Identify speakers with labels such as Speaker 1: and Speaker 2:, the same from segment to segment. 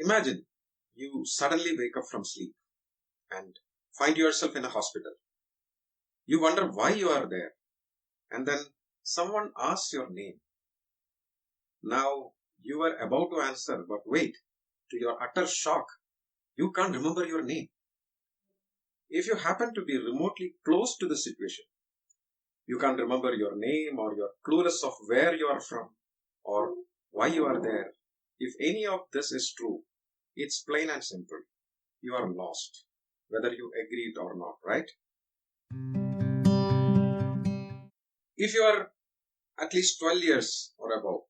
Speaker 1: Imagine you suddenly wake up from sleep and find yourself in a hospital. You wonder why you are there, and then someone asks your name. Now you are about to answer, but wait, to your utter shock, you can't remember your name. If you happen to be remotely close to the situation, you can't remember your name or you're clueless of where you are from or why you are there. If any of this is true, it's plain and simple. You are lost, whether you agreed or not, right? If you are at least 12 years or above,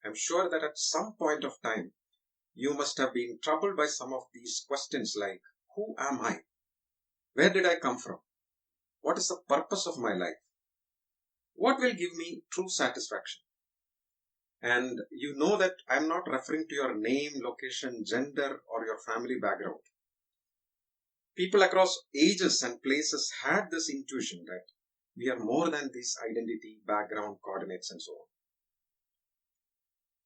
Speaker 1: I'm sure that at some point of time, you must have been troubled by some of these questions like, who am I? Where did I come from? What is the purpose of my life? What will give me true satisfaction? And you know that I'm not referring to your name, location, gender, or your family background. People across ages and places had this intuition that we are more than this identity, background, coordinates, and so on.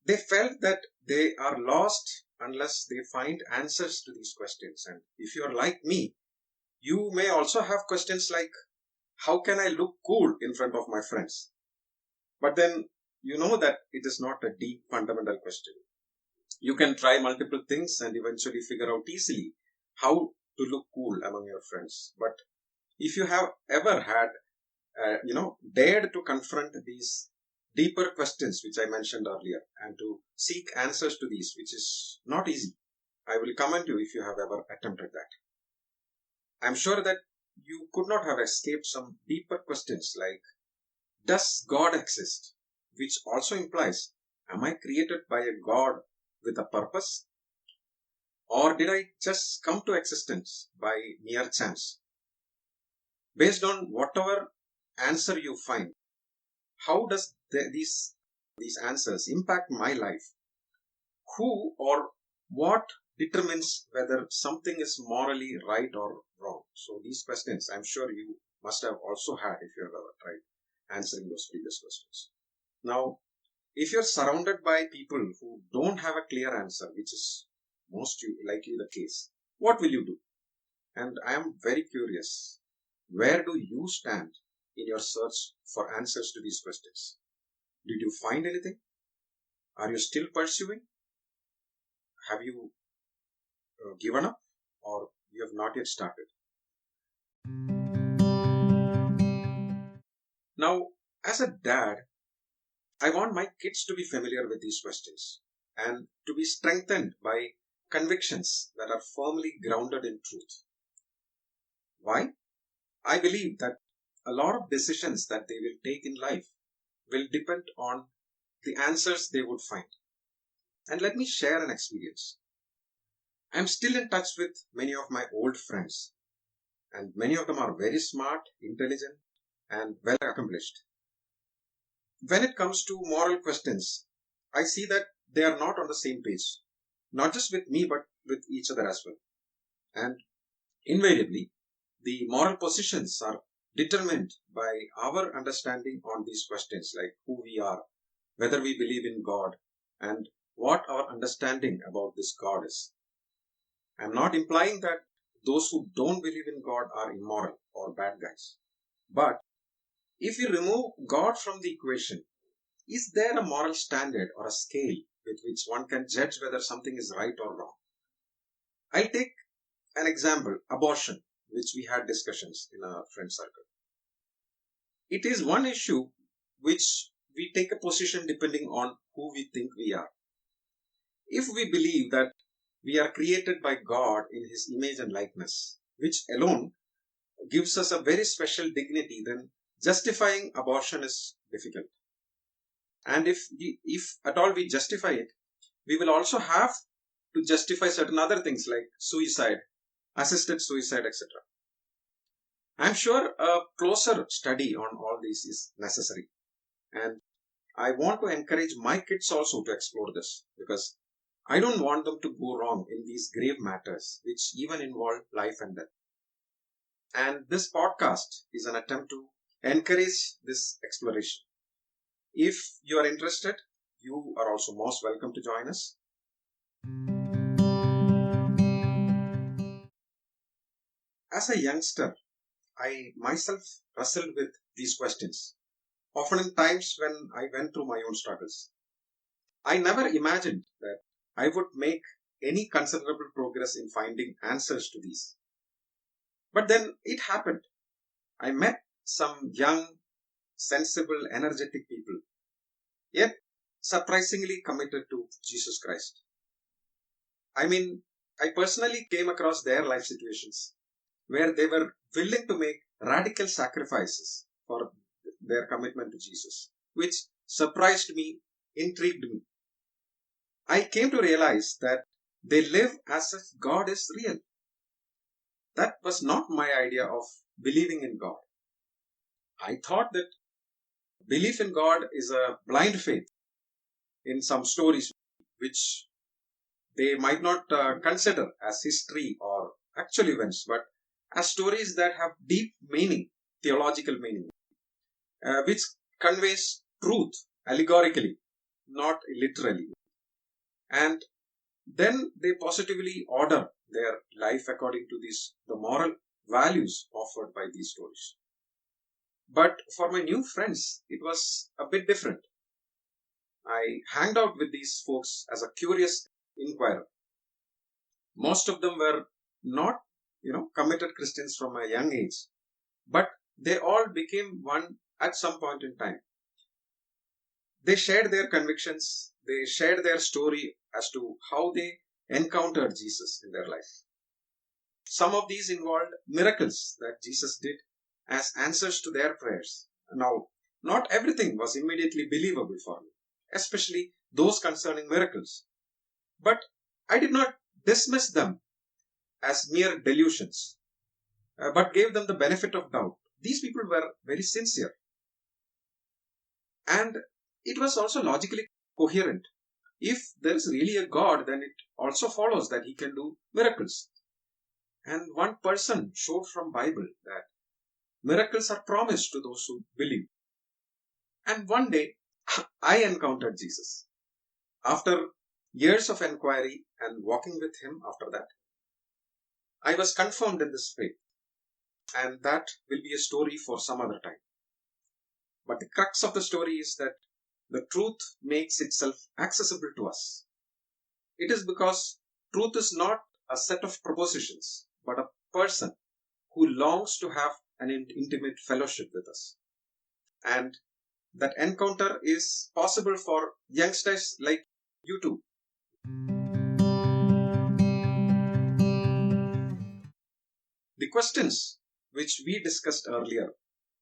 Speaker 1: They felt that they are lost unless they find answers to these questions. And if you are like me, you may also have questions like, how can I look cool in front of my friends? But then you know that it is not a deep fundamental question. You can try multiple things and eventually figure out easily how to look cool among your friends. But if you have ever had, dared to confront these deeper questions which I mentioned earlier and to seek answers to these, which is not easy, I will commend you if you have ever attempted that. I'm sure that you could not have escaped some deeper questions like, does God exist? Which also implies, am I created by a God with a purpose? Or did I just come to existence by mere chance? Based on whatever answer you find, how does these answers impact my life? Who or what determines whether something is morally right or wrong? So these questions, I'm sure you must have also had if you have ever tried answering those previous questions. Now, if you're surrounded by people who don't have a clear answer, which is most likely the case, what will you do? And I am very curious, where do you stand in your search for answers to these questions? Did you find anything? Are you still pursuing? Have you given up? Or you have not yet started? Now, as a dad, I want my kids to be familiar with these questions and to be strengthened by convictions that are firmly grounded in truth. Why? I believe that a lot of decisions that they will take in life will depend on the answers they would find. And let me share an experience. I'm still in touch with many of my old friends, and many of them are very smart, intelligent, and well accomplished. When it comes to moral questions, I see that they are not on the same page, not just with me, but with each other as well. And invariably, the moral positions are determined by our understanding on these questions, like who we are, whether we believe in God, and what our understanding about this God is. I'm not implying that those who don't believe in God are immoral or bad guys. But if you remove God from the equation, is there a moral standard or a scale with which one can judge whether something is right or wrong? I'll take an example, abortion, which we had discussions in our friend circle. It is one issue which we take a position depending on who we think we are. If we believe that we are created by God in His image and likeness, which alone gives us a very special dignity, then justifying abortion is difficult. And if at all we justify it, we will also have to justify certain other things like suicide, assisted suicide, etc. I'm sure a closer study on all these is necessary. And I want to encourage my kids also to explore this because I don't want them to go wrong in these grave matters, which even involve life and death. And this podcast is an attempt to encourage this exploration. If you are interested, you are also most welcome to join us. As a youngster, I myself wrestled with these questions, often in times when I went through my own struggles. I never imagined that I would make any considerable progress in finding answers to these. But then it happened. I met some young, sensible, energetic people, yet surprisingly committed to Jesus Christ. I mean, I personally came across their life situations where they were willing to make radical sacrifices for their commitment to Jesus, which surprised me, intrigued me. I came to realize that they live as if God is real. That was not my idea of believing in God. I thought that belief in God is a blind faith in some stories which they might not consider as history or actual events, but as stories that have deep meaning, theological meaning, which conveys truth allegorically, not literally. And then they positively order their life according to the moral values offered by these stories. But for my new friends, it was a bit different. I hanged out with these folks as a curious inquirer. Most of them were not, committed Christians from a young age, but they all became one at some point in time. They shared their convictions, they shared their story as to how they encountered Jesus in their life. Some of these involved miracles that Jesus did as answers to their prayers. Now, not everything was immediately believable for me, especially those concerning miracles. But I did not dismiss them as mere delusions, but gave them the benefit of doubt. These people were very sincere, and it was also logically coherent. If there is really a God, then it also follows that he can do miracles. And one person showed from Bible that miracles are promised to those who believe. And one day, I encountered Jesus. After years of inquiry and walking with him after that, I was confirmed in this faith. And that will be a story for some other time. But the crux of the story is that the truth makes itself accessible to us. It is because truth is not a set of propositions, but a person who longs to have an intimate fellowship with us. And that encounter is possible for youngsters like you too. The questions which we discussed earlier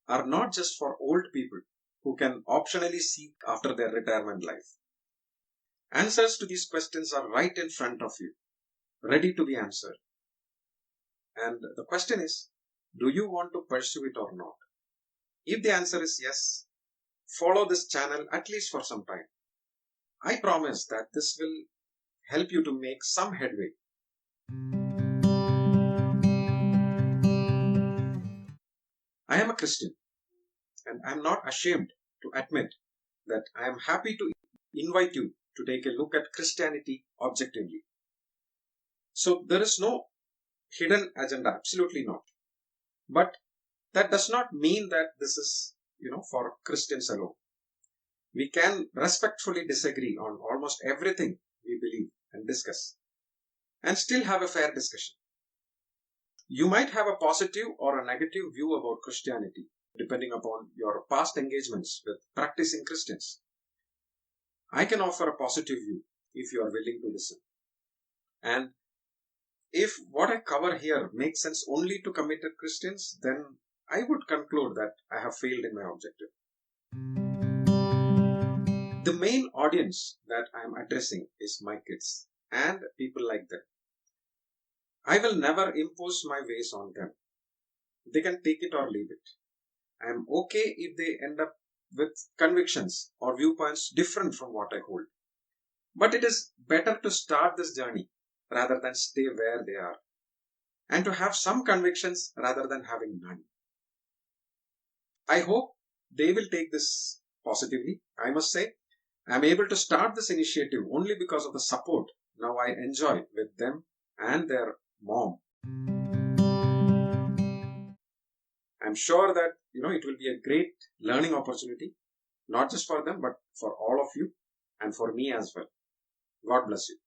Speaker 1: are not just for old people who can optionally seek after their retirement life. Answers to these questions are right in front of you, ready to be answered. And the question is, do you want to pursue it or not? If the answer is yes, follow this channel at least for some time. I promise that this will help you to make some headway. I am a Christian, and I am not ashamed to admit that I am happy to invite you to take a look at Christianity objectively. So there is no hidden agenda, absolutely not. But that does not mean that this is, for Christians alone. We can respectfully disagree on almost everything we believe and discuss, and still have a fair discussion. You might have a positive or a negative view about Christianity, depending upon your past engagements with practicing Christians. I can offer a positive view if you are willing to listen. And if what I cover here makes sense only to committed Christians, then I would conclude that I have failed in my objective. The main audience that I am addressing is my kids and people like them. I will never impose my ways on them. They can take it or leave it. I am okay if they end up with convictions or viewpoints different from what I hold. But it is better to start this journey rather than stay where they are, and to have some convictions rather than having none. I hope they will take this positively. I must say, I am able to start this initiative only because of the support now I enjoy with them and their mom. I'm sure that it will be a great learning opportunity, not just for them, but for all of you and for me as well. God bless you.